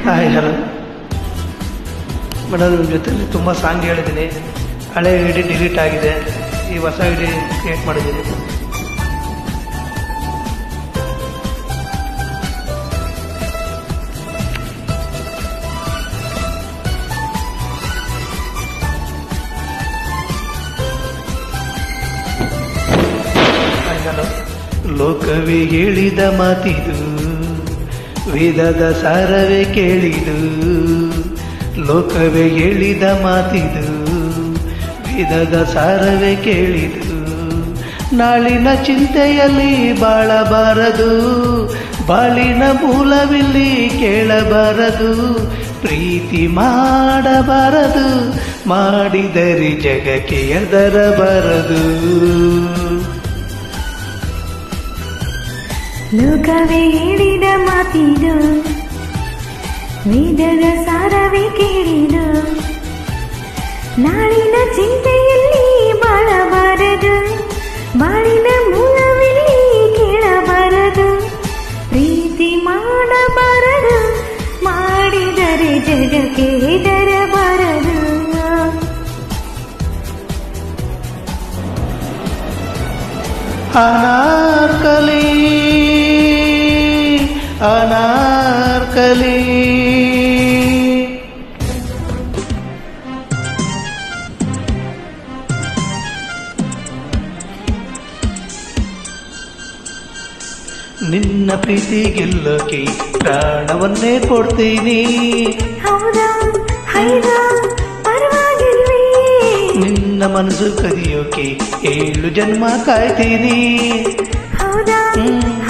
Hi hello madam, ನಿಮ್ಮ ಜೊತೆಲಿ ತುಂಬ ಸಾಂಗ್ ಹೇಳಿದ್ದೀನಿ. ಹಳೆ ಐಡಿ ಡಿಲೀಟ್ ಆಗಿದೆ, ಈ ಹೊಸ ಐಡಿ ಕ್ರಿಯೇಟ್ ಮಾಡಿದ್ದೀನಿ. Hi hello. ಲೋಕವೇ ಹೇಳಿದ ಮಾತಿದು, ವೇದದ ಸಾರವೇ ಕೇಳಿದು. ಲೋಕವೇ ಹೇಳಿದ ಮಾತಿದು, ವೇದದ ಸಾರವೇ ಕೇಳಿದು. ನಾಳಿನ ಚಿಂತೆಯಲ್ಲಿ ಬಾಳಬಾರದು, ಬಾಳಿನ ಮೂಲವಿಲ್ಲಿ ಕೇಳಬಾರದು. ಪ್ರೀತಿ ಮಾಡಬಾರದು, ಮಾಡಿದರೆ ಜಗಕ್ಕೆ ಎದರಬಾರದು. ಲೋಕವೇ ಹೇಳಿದ ಮಾತಿದು, ವೇದದ ಸಾರವೇ ಕೇಳಿದು. ನಾಳಿನ ಚಿಂತೆಯಲ್ಲಿ ಬಾಳಬಾರದು, ಬಾಳಿನ ಮೂಲವಿಲ್ಲಿ ಕೇಳಬಾರದು. ಪ್ರೀತಿ ಮಾಡಬಾರದು, ಮಾಡಿದರೆ ಜಗಕ್ಕೆ ಹೆದರಬಾರದು. ಅನಾರ್ಕಲಿ ಅನಾರ್ಕಲಿ. ನಿನ್ನ ಪ್ರೀತಿ ಗೆಲ್ಲೋಕೆ ಪ್ರಾಣವನ್ನೇ ಕೊಡ್ತೀನಿ. ಹೌದಾ ಹೈದಾ ಪರವಾಗಿಲ್ವೇ? ನಿನ್ನ ಮನಸ್ಸು ಕದಿಯೋಕೆ 7 ಜನ್ಮ ಕಾಯ್ತೀನಿ. ಹೌದಾ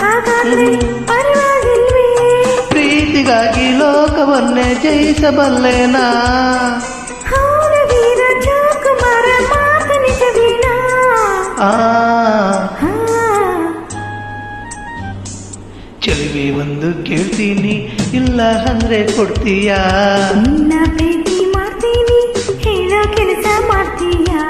ಹಾಗಾದ್ರೆ ಪರವಾಗಿಲ್ವೇ? ಪ್ರೀತಿಗಾಗಿ ಲೋಕವನ್ನೇ ಜಯಿಸಬಲ್ಲೆನಾ? ಹೌದು ವೀರ ಜೋಕುಮಾರ, ಮಾತು ನಿಜವೇನಾ? ಚೆಲುವೆ ಒಂದು ಕೇಳ್ತೀನಿ, ಇಲ್ಲ ಅಂದ್ರೆ ಕೊಡ್ತೀಯಾ? ನಿನ್ನ ಪ್ರೀತಿ ಮಾಡ್ತೀನಿ, ಹೇಳೋ ಕೆಲಸ ಮಾಡ್ತೀಯಾ?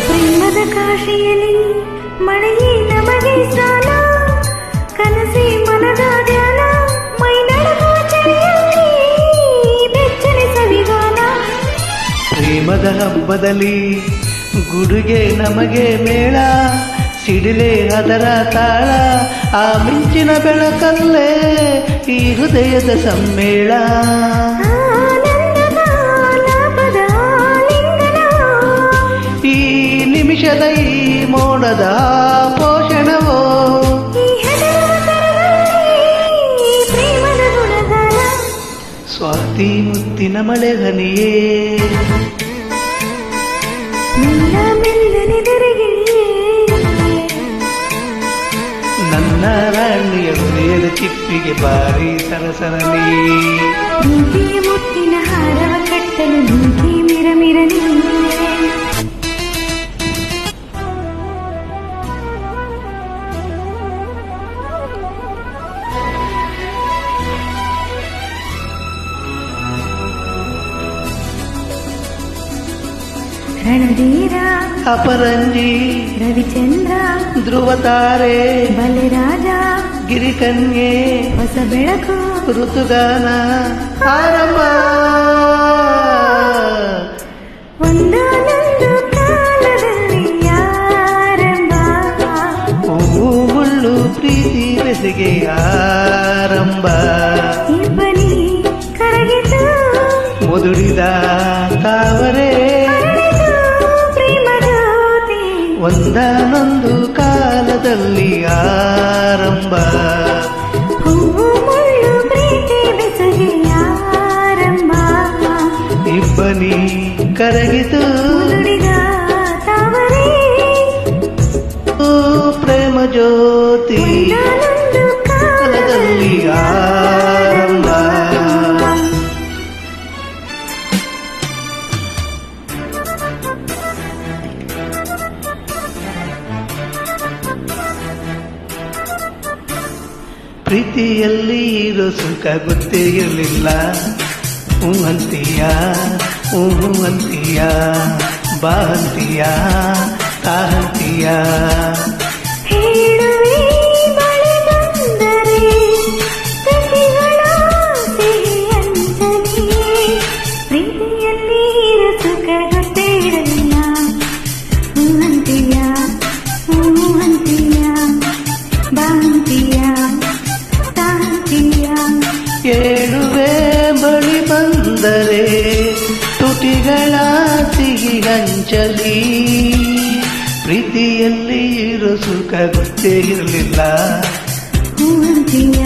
ಪ್ರೇಮದ ಕಾಶಿಯಲ್ಲಿ ಮಳೆಯೇ ನಮಗೆ ಸ್ನಾನ, ಕನಸೇ ಮನದ ಧ್ಯಾನ, ಮೈ ನಡುಗುವ ಚಳಿಯಲ್ಲಿ ಬೆಚ್ಚನೆ ಸವಿಗಾನ. ಪ್ರೇಮದ ಹಬ್ಬದಲ್ಲಿ ಗುಡುಗೆ ನಮಗೆ ಮೇಳ, ಸಿಡಿಲೆ ಅದರ ತಾಳ, ಆ ಮಿಂಚಿನ ಬೆಳಕಲ್ಲೇ ಈ ಹೃದಯದ ಸಮ್ಮೇಳ. ಆನಂದದ ಲಾಭದ ಲಿಂಗನ, ಈ ನಿಮಿಷದ ಈ ಮೋಡದ ಪೋಷಣವೋ, ಈ ಹೆದರುವ ಕರದಲ್ಲಿ ಪ್ರೇಮದ ಗುಣಗಾನ. ಸ್ವಾತಿ ಮುತ್ತಿನ ಮಳೆ ಹನಿಯೇ, ಮೆಲ್ಲ ಮೆಲ್ಲನೆ ದೆರೆಗಿಳಿಯೇ, ನನ್ನ ರಾಣಿಯ ಹೃದಯದ ಚಿಪ್ಪಿಗೆ ಬಾರಿ ಸರಸರನಿ. ಪ್ರೀತಿಯ ಮುತ್ತಿನ ಹಾರವ ಕಟ್ಟಲು ನೀತಿ ಮಿರಮಿರಲಿ. ರಣಧೀರ ಅಪರಂಜಿ ರವಿಚಂದ್ರ ಧ್ರುವತಾರೆ, ಬಲಿರಾಜ ಗಿರಿಕನ್ಯೆ ಹೊಸ ಬೆಳಕು, ಋತುಗಾನ ಆರಂಭ. ಒಂದಾನೊಂದು ಕಾಲದಲ್ಲಿ ಆರಂಭ, ಹೂವು ಮುಳ್ಳು ಪ್ರೀತಿ ಬೆಸಿಗೆ ಆರಂಭ. ಇಬ್ಬನಿ ಕರಗಿತು, ಮುದುಡಿದ ತಾವರೆ ಅರಳಿತು ಪ್ರೇಮ ಜ್ಯೋತಿ. ಒಂದಾನೊಂದು ಕಾಲದಲ್ಲಿ ಆರಂಭ. ಹೂವು ಮುಳ್ಳು ಪ್ರೀತಿ ಬೆಸುಗೆ ಆರಂಭ, ಇಬ್ಬನಿ ಕರಗಿತು ಮುದುಡಿದ ತಾವರೆ ಪ್ರೇಮ ಜ್ಯೋತಿ. ಒಂದಾನೊಂದು ಕಾಲದಲ್ಲಿ ಆರಂಭ. ಪ್ರೀತಿಯಲ್ಲಿ ಇರೋ ಸುಖ ಗೊತ್ತೇ ಇರಲಿಲ್ಲ. ಅಂತೀಯ ಅಂತೀಯ ಬಾ ಅಂತೀಯ ತಾ ಅಂತೀಯ ಹೇಳುವೆ ಬಳಿ ಬಂದರೆ ಸಖಿಗಳ ಸಿಹಿ ಅಂಜಲಿ ಪ್ರೀತಿಯಲ್ಲಿ ಸುಖ ಗೊತ್ತೇ ಇರಲಿಲ್ಲ ಅಂತೀಯ ಬಾಂತೀಯ ತಾಂತೀಯ ಏಳುವೆ ಬಳಿ ಬಂದರೆ ತುಟಿಗಳ ಸಿಹಿ ಹಂಚಲಿ ಪ್ರೀತಿಯಲ್ಲಿ ಇರೋ ಸುಖ ಗೊತ್ತೇ ಇರಲಿಲ್ಲ ಅಂತೀಯ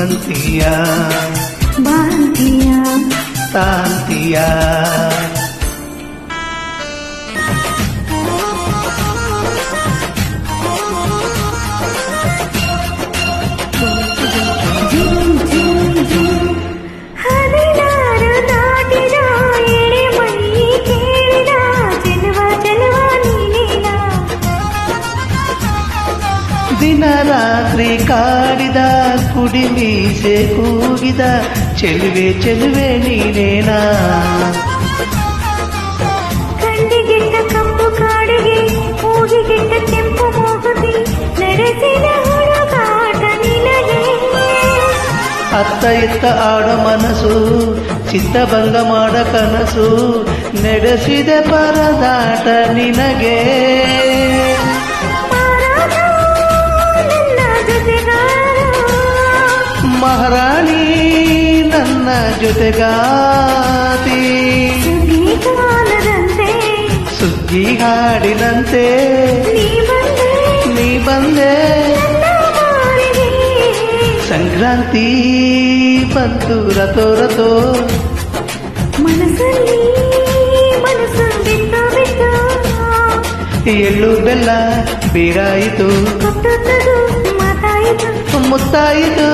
ಅಂತೀಯ ಬಾಂತೀಯ ತಾಂತೀಯ ಹದಿನಾರು ದಾಟಿದ ಎಳೆ ಮೈ ಕೇಳಿದ ಚೆಲುವ ಚೆಲುವ ನೀನೇನ ದಿನ ರಾತ್ರಿ ಕಾಡಿದ ಕುಡಿ ಮೀಸೆ ಕೂಗಿದ ಚೆಲುವೆ ಚೆಲುವೆ ನೀನೇನಾ ಕಂಡಿಗೆಟ್ಟ ಕಪ್ಪು ಕಾಡಿಗೆ ಮೂಗಿಗೆಟ್ಟ ಕೆಂಪು ಮೂಗುತಿ ನಡೆಸಿದ ಹುಡುಗಾಟ ನಿನಗೆ ಅತ್ತ ಇತ್ತ ಆಡೋ ಮನಸ್ಸು ಚಿತ್ತಭಂಗ ಮಾಡ ಕನಸು ನಡೆಸಿದ ಪರದಾಟ ನಿನಗೆ ಮಾರಾಟ ನನ್ನ ಜೊತೆಗಾರ ಮಹಾರಾಣಿ ನನ್ನ ಜೊತೆಗಾತಿ ಸುಗ್ಗಿ ಕಾಲದಂತೆ ಸುಗ್ಗಿ ಹಾಡಿನಂತೆ ನೀ ಬಂದೆ ನೀ ಬಂದೆ ನನ್ನ ಬಾಳಿಗೆ. ಸಂಕ್ರಾಂತಿ ಬಂತು ರಥೋ ರಥೋ ಮನಸ್ಸಲ್ಲಿ ಮನಸ್ಸು ಬಿಟ್ಟು ಬಿಟ್ಟು ಎಳ್ಳು ಬೆಲ್ಲ ಬೀರಾಯಿತು ಕೊಟ್ಟದ್ದು ಮಾತಾಯಿತು ಮುತ್ತಾಯಿತು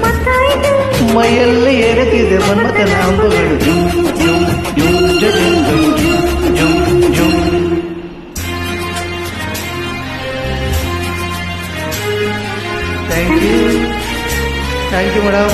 ಮತ್ತಾಯಿತು ಮೈಯಲ್ಲಿ ಏರುತ್ತಿದೆ ಮನ್ಮಥನ ಅಂಬುಗಳು ಜುಮ್ ಜುಮ್ ಜುಮ್ ಜುಮ್ ಜುಮ್ ಜುಮ್ ಜುಮ್. Thank you madam.